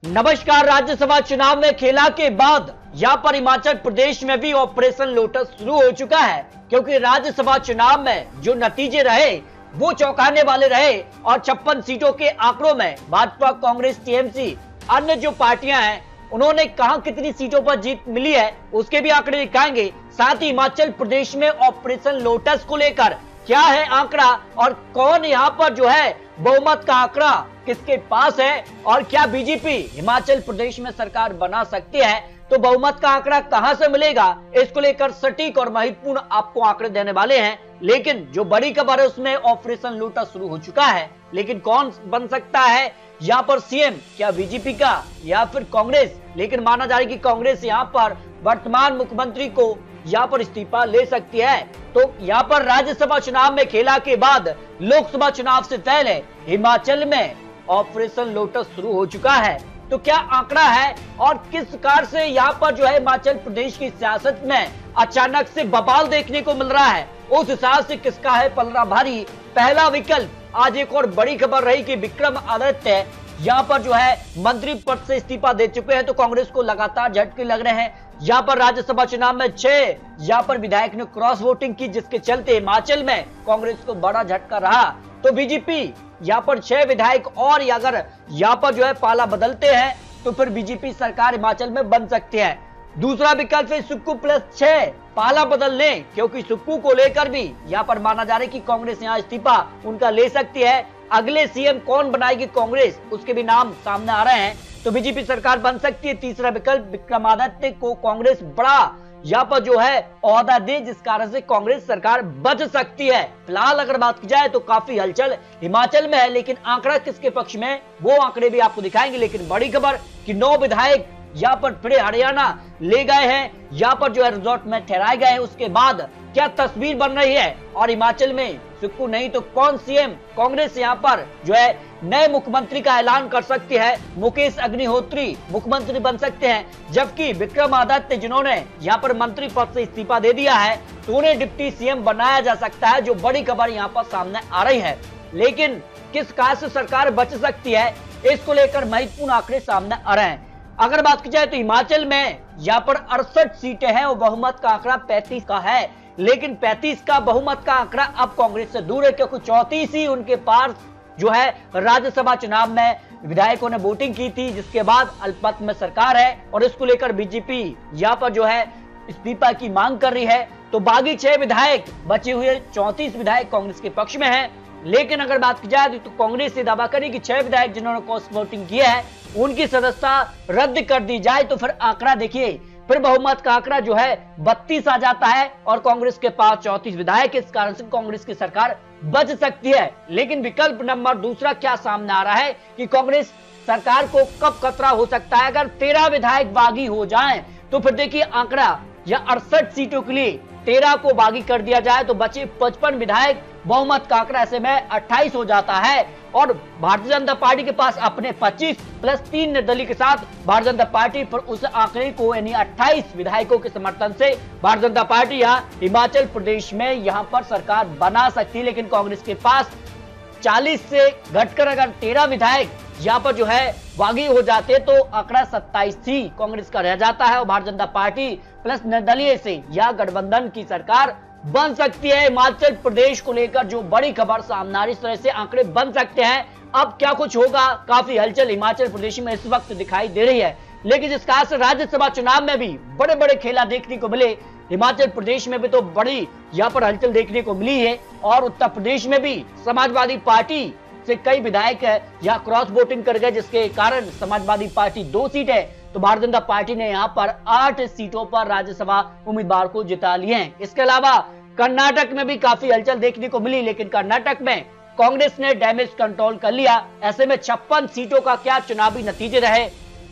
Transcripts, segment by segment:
नमस्कार। राज्यसभा चुनाव में खेला के बाद यहां पर हिमाचल प्रदेश में भी ऑपरेशन लोटस शुरू हो चुका है, क्योंकि राज्यसभा चुनाव में जो नतीजे रहे वो चौंकाने वाले रहे और 56 सीटों के आंकड़ों में भाजपा, कांग्रेस, टीएमसी, अन्य जो पार्टियां हैं उन्होंने कहां कितनी सीटों पर जीत मिली है उसके भी आंकड़े दिखाएंगे। साथ ही हिमाचल प्रदेश में ऑपरेशन लोटस को लेकर क्या है आंकड़ा और कौन यहां पर जो है बहुमत का आंकड़ा किसके पास है और क्या बीजेपी हिमाचल प्रदेश में सरकार बना सकती है, तो बहुमत का आंकड़ा कहां से मिलेगा, इसको लेकर सटीक और महत्वपूर्ण आपको आंकड़े देने वाले हैं। लेकिन जो बड़ी खबर है उसमें ऑपरेशन लोटस शुरू हो चुका है, लेकिन कौन बन सकता है यहाँ पर सीएम, क्या बीजेपी का या फिर कांग्रेस। लेकिन माना जा रहा है कि कांग्रेस यहाँ पर वर्तमान मुख्यमंत्री को यहाँ पर इस्तीफा ले सकती है। तो यहाँ पर राज्यसभा चुनाव में खेला के बाद लोकसभा चुनाव से पहले हिमाचल में ऑपरेशन लोटस शुरू हो चुका है। तो क्या आंकड़ा है और किस प्रकार से यहाँ पर जो है हिमाचल प्रदेश की सियासत में अचानक से बवाल देखने को मिल रहा है, उस हिसाब से किसका है पलड़ा भारी। पहला विकल्प, आज एक और बड़ी खबर रही कि विक्रमादित्य यहाँ पर जो है मंत्री पद से इस्तीफा दे चुके हैं, तो कांग्रेस को लगातार झटके लग रहे हैं। यहाँ पर राज्यसभा चुनाव में 6 यहाँ पर विधायक ने क्रॉस वोटिंग की, जिसके चलते हिमाचल में कांग्रेस को बड़ा झटका रहा। तो बीजेपी यहाँ पर 6 विधायक और अगर यहाँ पर जो है पाला बदलते हैं तो फिर बीजेपी सरकार हिमाचल में बन सकती है। दूसरा विकल्प है सुक्कू प्लस 6 पाला बदल लें, क्योंकि सुक्कू को लेकर भी यहाँ पर माना जा रहा है कि कांग्रेस यहाँ इस्तीफा उनका ले सकती है। अगले सीएम कौन बनाएगी कांग्रेस, उसके भी नाम सामने आ रहे हैं, तो बीजेपी सरकार बन सकती है। तीसरा विकल्प, विक्रमादित्य को कांग्रेस बड़ा यहाँ पर जो है ओहदा दे, जिस कारण से कांग्रेस सरकार बच सकती है। फिलहाल अगर बात की जाए तो काफी हलचल हिमाचल में है, लेकिन आंकड़ा किसके पक्ष में वो आंकड़े भी आपको दिखाएंगे। लेकिन बड़ी खबर कि 9 विधायक यहाँ पर फिर हरियाणा ले गए हैं, यहाँ पर जो है रिजॉर्ट में ठहराए गए हैं। उसके बाद क्या तस्वीर बन रही है और हिमाचल में सुक्कू नहीं तो कौन सीएम, कांग्रेस यहाँ पर जो है नए मुख्यमंत्री का ऐलान कर सकती है। मुकेश अग्निहोत्री मुख्यमंत्री बन सकते हैं, जबकि विक्रमादित्य जिन्होंने यहाँ पर मंत्री पद से इस्तीफा दे दिया है तो उन्हें डिप्टी सीएम बनाया जा सकता है, जो बड़ी खबर यहाँ पर सामने आ रही है। लेकिन किस कारण से सरकार बच सकती है, इसको लेकर महत्वपूर्ण आंकड़े सामने आ रहे हैं। अगर बात की जाए तो हिमाचल में यहाँ पर 68 सीटें हैं और बहुमत का आंकड़ा 35 का है, लेकिन 35 का बहुमत का आंकड़ा अब कांग्रेस से दूर है, क्योंकि 34 ही उनके पास जो है राज्यसभा चुनाव में विधायकों ने वोटिंग की थी, जिसके बाद अल्पमत में सरकार है और इसको लेकर बीजेपी यहाँ पर जो है इस्तीफा की मांग कर रही है। तो बाकी 6 विधायक बचे हुए 34 विधायक कांग्रेस के पक्ष में है। लेकिन अगर बात की जाए तो कांग्रेस ये दावा करी कि 6 विधायक जिन्होंने क्रॉस वोटिंग किया है उनकी सदस्यता रद्द कर दी जाए, तो फिर आंकड़ा देखिए, फिर बहुमत का आंकड़ा जो है 32 आ जाता है और कांग्रेस के पास 34 विधायक, इस कारण से कांग्रेस की सरकार बच सकती है। लेकिन विकल्प नंबर दूसरा क्या सामने आ रहा है कि कांग्रेस सरकार को कब खतरा हो सकता है, अगर 13 विधायक बागी हो जाएं तो फिर देखिए आंकड़ा या 68 सीटों के लिए 13 को बागी कर दिया जाए तो बचे 55 विधायक, बहुमत का आंकड़ा ऐसे में 28 हो जाता है और भारतीय जनता पार्टी के पास अपने 25 प्लस 3 निर्दलीय के साथ भारतीय जनता पार्टी पर उस आंकड़े को यानी 28 विधायकों के समर्थन से भारतीय जनता पार्टी यहाँ हिमाचल प्रदेश में यहाँ पर सरकार बना सकती है। लेकिन कांग्रेस के पास 40 से घटकर अगर 13 विधायक यहाँ पर जो है बागी हो जाते तो आंकड़ा 27 ही कांग्रेस का रह जाता है और भारतीय जनता पार्टी प्लस निर्दलीय से यह गठबंधन की सरकार बन सकती है। हिमाचल प्रदेश को लेकर जो बड़ी खबर सामने आ रही, इस तरह से आंकड़े बन सकते हैं। अब क्या कुछ होगा, काफी हलचल हिमाचल प्रदेश में इस वक्त दिखाई दे रही है। लेकिन जिस खास राज्यसभा चुनाव में भी बड़े बड़े खेला देखने को मिले, हिमाचल प्रदेश में भी तो बड़ी यहाँ पर हलचल देखने को मिली है और उत्तर प्रदेश में भी समाजवादी पार्टी से कई विधायक यहाँ क्रॉस वोटिंग कर गए, जिसके कारण समाजवादी पार्टी 2 सीट है तो भारतीय जनता पार्टी ने यहाँ पर 8 सीटों पर राज्यसभा उम्मीदवार को जिता लिए हैं। इसके अलावा कर्नाटक में भी काफी हलचल देखने को मिली, लेकिन कर्नाटक में कांग्रेस ने डैमेज कंट्रोल कर लिया। ऐसे में 56 सीटों का क्या चुनावी नतीजे रहे।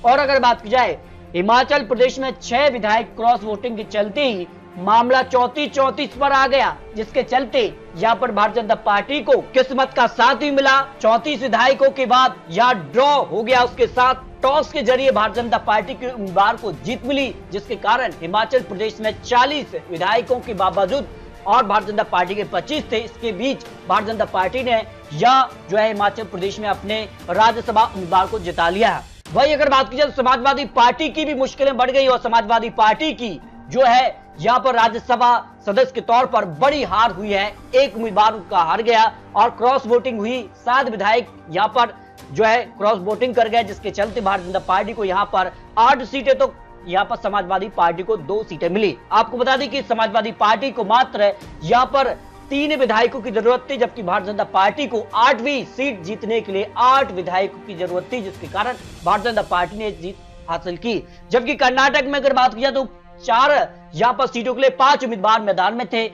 और अगर बात की जाए हिमाचल प्रदेश में 6 विधायक क्रॉस वोटिंग के चलते ही मामला 34-34 पर आ गया, जिसके चलते यहाँ पर भारतीय जनता पार्टी को किस्मत का साथ ही मिला। 34 विधायकों के बाद यहाँ ड्रॉ हो गया, उसके साथ टॉस के जरिए भारतीय जनता पार्टी के उम्मीदवार को जीत मिली, जिसके कारण हिमाचल प्रदेश में 40 विधायकों के बावजूद और भारतीय जनता पार्टी के 25 थे, इसके बीच भारतीय जनता पार्टी ने यह जो है हिमाचल प्रदेश में अपने राज्यसभा उम्मीदवार को जिता लिया है। वही अगर बात की जाए तो समाजवादी पार्टी की भी मुश्किलें बढ़ गई और समाजवादी पार्टी की जो है यहां पर राज्यसभा सदस्य के तौर पर बड़ी हार हुई है। एक उम्मीदवार उनका हार गया और क्रॉस वोटिंग हुई। 7 विधायक यहां पर जो है क्रॉस वोटिंग कर गए, जिसके चलते भारतीय जनता पार्टी को यहां पर 8 सीटें तो यहां पर समाजवादी पार्टी को 2 सीटें मिली। आपको बता दें कि समाजवादी पार्टी को मात्र यहां पर 3 विधायकों की जरूरत थी, जबकि भारतीय जनता पार्टी को 8वीं सीट जीतने के लिए 8 विधायकों की जरूरत थी, जिसके कारण भारतीय जनता पार्टी ने जीत हासिल की। जबकि कर्नाटक में अगर बात की जाए तो 4 यहां पर सीटों के लिए 5 उम्मीदवार मैदान में थे।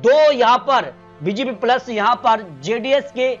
2 यहां पर बीजेपी प्लस यहां पर जेडीएस के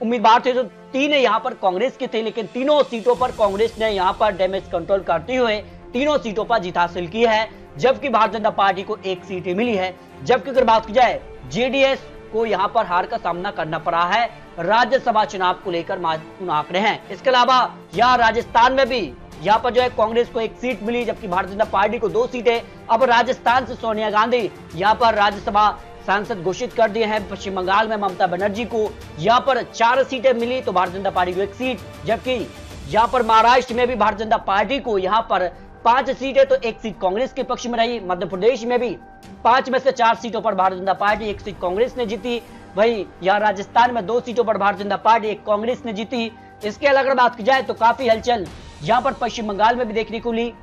उम्मीदवार थे, तो 3 यहां पर कांग्रेस के थे। लेकिन तीनों सीटों पर कांग्रेस ने यहां पर डैमेज कंट्रोल करते हुए तीनों सीटों पर जीत हासिल की है, जबकि भारतीय जनता पार्टी को 1 सीट मिली है। जबकि अगर बात की जाए जेडीएस को यहां पर हार का सामना करना पड़ा है। राज्यसभा चुनाव को लेकर महत्वपूर्ण आंकड़े हैं। इसके अलावा यहां राजस्थान में भी यहां पर जो है कांग्रेस को 1 सीट मिली, जबकि भारतीय जनता पार्टी को 2 सीटें। अब राजस्थान से सोनिया गांधी यहां पर राज्यसभा सांसद घोषित कर दिए हैं। पश्चिम बंगाल में ममता बनर्जी को यहां पर 4 सीटें मिली, तो भारतीय जनता पार्टी को 1 सीट। जबकि यहां पर महाराष्ट्र में भी भारतीय जनता पार्टी को यहां पर 5 सीटें, तो 1 सीट कांग्रेस के पक्ष में रही। मध्य प्रदेश में भी 5 में से 4 सीटों पर भारतीय जनता पार्टी, 1 सीट कांग्रेस ने जीती। वहीं यहां राजस्थान में 2 सीटों पर भारतीय जनता पार्टी, 1 कांग्रेस ने जीती। इसके अलावा अगर बात की जाए तो काफी हलचल यहां पर पश्चिम बंगाल में भी देखने को मिली।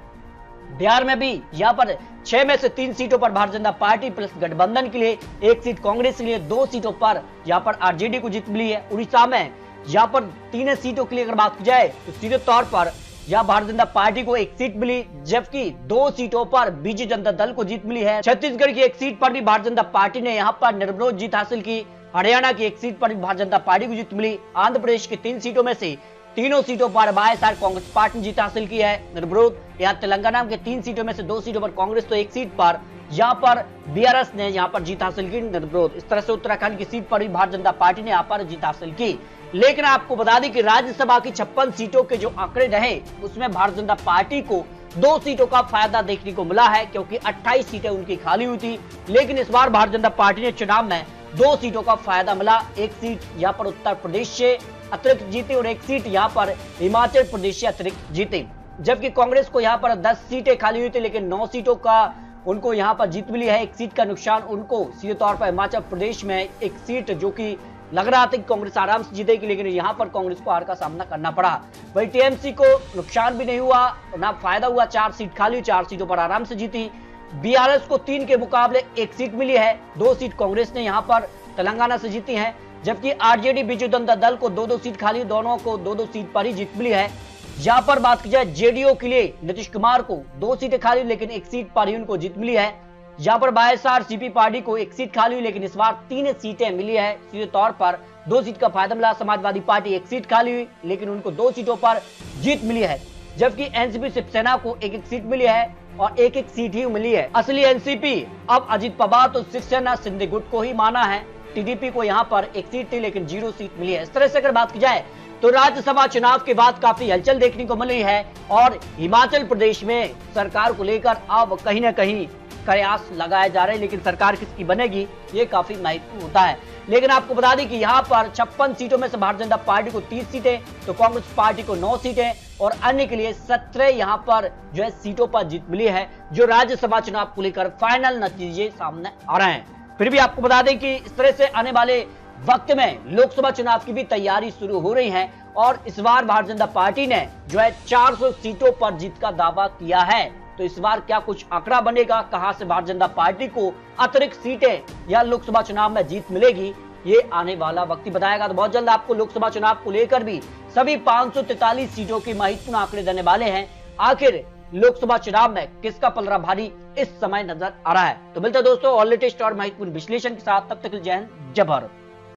बिहार में भी यहां पर 6 में से 3 सीटों पर भारतीय जनता पार्टी प्लस गठबंधन के लिए, 1 सीट कांग्रेस के लिए, 2 सीटों पर यहां पर आरजेडी को जीत मिली है। उड़ीसा में यहां पर 3 सीटों के लिए अगर बात की जाए तो सीधे तौर पर यहां भारतीय जनता पार्टी को 1 सीट मिली, जबकि 2 सीटों पर बीजेपी जनता दल को जीत मिली है। छत्तीसगढ़ की 1 सीट पर भी भारतीय जनता पार्टी ने यहां पर निर्विरोध जीत हासिल की। हरियाणा की 1 सीट पर भी भारतीय जनता पार्टी को जीत मिली। आंध्र प्रदेश की 3 सीटों में से तीनों सीटों पर वाईएसआर कांग्रेस पार्टी ने जीत हासिल की है निर्विरोध। यहाँ तेलंगाना के 3 सीटों में से 2 सीटों पर कांग्रेस, तो 1 सीट पर यहाँ पर बीआरएस ने यहाँ पर जीत हासिल की निर्विरोध। इस तरह से उत्तराखंड की सीट पर भी भारतीय जनता पार्टी ने यहाँ पर जीत हासिल की। लेकिन आपको बता दें कि राज्यसभा की 56 सीटों के जो आंकड़े रहे, उसमें भारतीय जनता पार्टी को 2 सीटों का फायदा देखने को मिला है, क्योंकि 28 सीटें उनकी खाली हुई थी। लेकिन इस बार भारतीय जनता पार्टी ने चुनाव में 2 सीटों का फायदा मिला। 1 सीट यहाँ पर उत्तर प्रदेश से अतिरिक्त जीती और 1 सीट यहाँ पर हिमाचल प्रदेश से अतिरिक्त जीती। जबकि कांग्रेस को यहाँ पर 10 सीटें खाली हुई थी, लेकिन 9 सीटों का उनको यहाँ पर जीत मिली है। 1 सीट का नुकसान उनको सीधे तौर पर हिमाचल प्रदेश में 1 सीट जो कि लग रहा था कि कांग्रेस आराम से जीतेगी, लेकिन यहाँ पर कांग्रेस को हार का सामना करना पड़ा। वही टीएमसी को नुकसान भी नहीं हुआ, ना फायदा हुआ। 4 सीट खाली, 4 सीटों पर आराम से जीती। बीआरएस को 3 के मुकाबले 1 सीट मिली है। 2 सीट कांग्रेस ने यहाँ पर तेलंगाना से जीती है, जबकि आरजेडी बीजू जनता दल को 2-2 सीट खाली, दोनों को 2-2 सीट पर ही जीत मिली है। यहाँ पर बात की जाए जेडीयू के लिए नीतीश कुमार को 2 सीटें खाली, लेकिन 1 सीट पर ही उनको जीत मिली है। यहाँ पर वाईएसआरसीपी पार्टी को 1 सीट खाली हुई, लेकिन इस बार 3 सीटें मिली है। सीधे तौर पर 2 सीट का फायदा मिला। समाजवादी पार्टी 1 सीट खाली हुई, लेकिन उनको 2 सीटों पर जीत मिली है। जबकि एनसीपी शिवसेना को 1-1 सीट मिली है और 1-1 सीट ही मिली है। असली एनसीपी अब अजित पवार तो शिवसेना शिंदे गुट को ही माना है। टीडीपी को यहाँ पर 1 सीट थी, लेकिन 0 सीट मिली है। इस तरह से अगर बात की जाए तो राज्यसभा चुनाव के बाद काफी हलचल देखने को मिली है और हिमाचल प्रदेश में सरकार को लेकर अब कहीं ना कहीं कयास लगाए जा रहे हैं, लेकिन सरकार किसकी बनेगी ये काफी महत्वपूर्ण होता है। लेकिन आपको बता दें कि यहाँ पर 56 सीटों में से भारतीय जनता पार्टी को 30 सीटें, तो कांग्रेस पार्टी को 9 सीटें और अन्य के लिए 17 यहाँ पर जो है सीटों पर जीत मिली है, जो राज्यसभा चुनाव को लेकर फाइनल नतीजे सामने आ रहे हैं। फिर भी आपको बता दें कि इस तरह से आने वाले वक्त में लोकसभा चुनाव की भी तैयारी शुरू हो रही है और इस बार भारतीय जनता पार्टी ने जो है 400 सीटों पर जीत का दावा किया है। तो इस बार क्या कुछ आंकड़ा बनेगा, कहां से भारतीय जनता पार्टी को अतिरिक्त सीटें या लोकसभा चुनाव में जीत मिलेगी, ये आने वाला वक्त ही बताएगा। तो बहुत जल्द आपको लोकसभा चुनाव को लेकर भी सभी 543 सीटों की महत्वपूर्ण आंकड़े देने वाले हैं। आखिर लोकसभा चुनाव में किसका पलड़ा भारी इस समय नजर आ रहा है। तो मिलते हैं दोस्तों और लेटेस्ट और महत्वपूर्ण विश्लेषण के साथ, तब तक जय हिंद जय भारत।